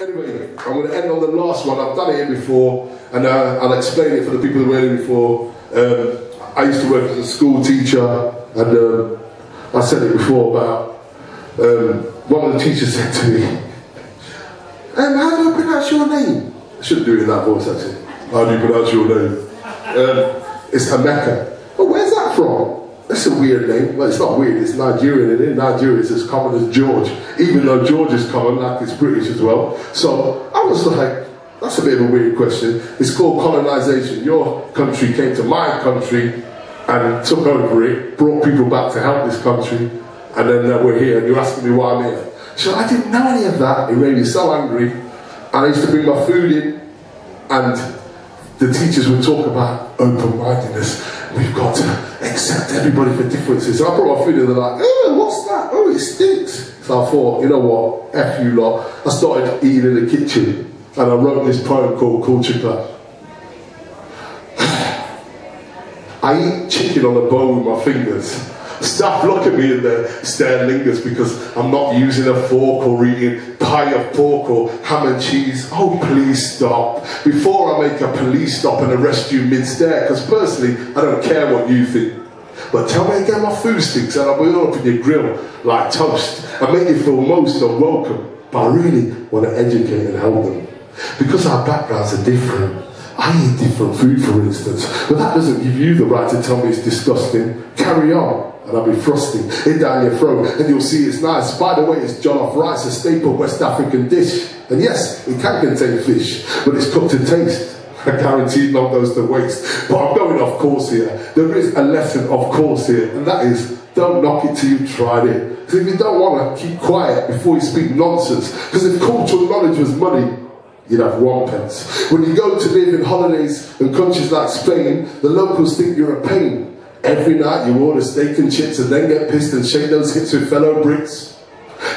Anyway, I'm going to end on the last one. I've done it here before, and I'll explain it for the people who were here before. I used to work as a school teacher, and I said it before about one of the teachers said to me, how do I pronounce your name? I shouldn't do it in that voice, actually. How do you pronounce your name? It's Emeka. But where's that from? That's a weird name. Well, it's not weird, it's Nigerian, and in Nigeria it's as common as George, even though George is common, like it's British as well. So I was like, that's a bit of a weird question. It's called colonisation. Your country came to my country and took over it, brought people back to help this country, and then we're here, and you're asking me why I'm here. So I didn't know any of that. It made me so angry, and I used to bring my food in, and the teachers would talk about open-mindedness. We've got to accept everybody for differences. So I brought my food in, and they're like, oh, what's that? Oh, it stinks. So I thought, you know what, F you lot. I started eating in the kitchen, and I wrote this poem called Culture Clash. I eat chicken on a bone with my fingers. Staff look at me and their stare lingers because I'm not using a fork or eating pie of pork or ham and cheese. Oh, please stop. Before I make a police stop and arrest you mid-stare, because personally, I don't care what you think. But tell me again my food stinks and I'll put it up in your grill like toast and make you feel most unwelcome. But I really want to educate and help them. Because our backgrounds are different. I eat different food, for instance, but that doesn't give you the right to tell me it's disgusting. Carry on, and I'll be thrusting it down your throat, and you'll see it's nice. By the way, it's jollof rice, a staple West African dish. And yes, it can contain fish, but it's cooked to taste. I guarantee none goes to waste. But I'm going off course here. There is a lesson of course here, and that is, don't knock it till you've tried it. Because if you don't want to, keep quiet before you speak nonsense. Because if cultural knowledge was money, you'd have 1 pence. When you go to live in holidays in countries like Spain, the locals think you're a pain. Every night you order steak and chips and then get pissed and shake those hips with fellow Brits.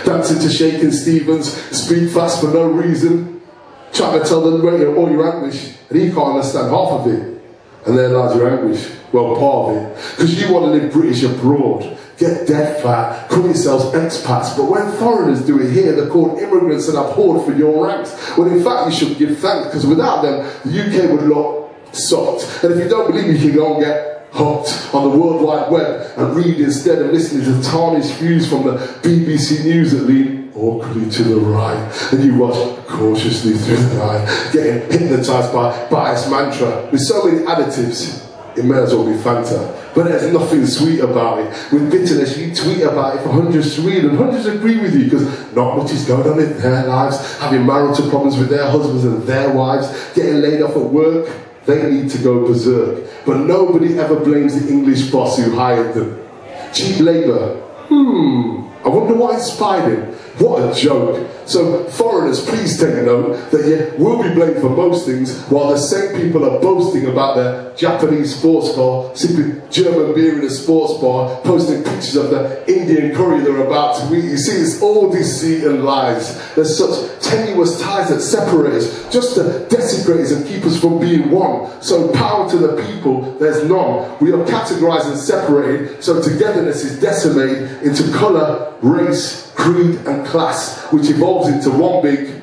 Dancing to Shakin' Stevens, speak fast for no reason. Trying to tell the waiter all your anguish, and he can't understand half of it. And there lies your anguish, well, part of it. Because you want to live British abroad. Get death fat, call yourselves expats, but when foreigners do it here, they're called immigrants and abhorred for your ranks. When in fact you should give thanks, because without them, the UK would look soft. And if you don't believe me, you can go and get hooked on the World Wide Web and read instead of listening to tarnished views from the BBC News that lean awkwardly to the right. And you watch cautiously through the night, getting hypnotised by biased mantra. With so many additives, it may as well be Fanta. But there's nothing sweet about it. With bitterness, you tweet about it for hundreds to read, and hundreds agree with you because not much is going on in their lives, having marital problems with their husbands and their wives, getting laid off at work. They need to go berserk. But nobody ever blames the English boss who hired them. Cheap labour. I wonder what inspired him. What a joke. So foreigners, please take a note that you will be blamed for most things while the same people are boasting about their Japanese sports car, sipping German beer in a sports bar, posting pictures of the Indian curry they're about to eat. You see, it's all deceit and lies. There's such tenuous ties that separate us, just to desecrate us and keep us from being one. So power to the people, there's none. We are categorized and separated, so togetherness is decimated into colour, race, creed and class, which evolves into one big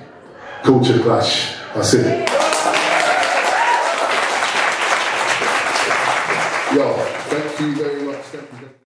culture clash. That's it. Yo, thank you very much. Thank you.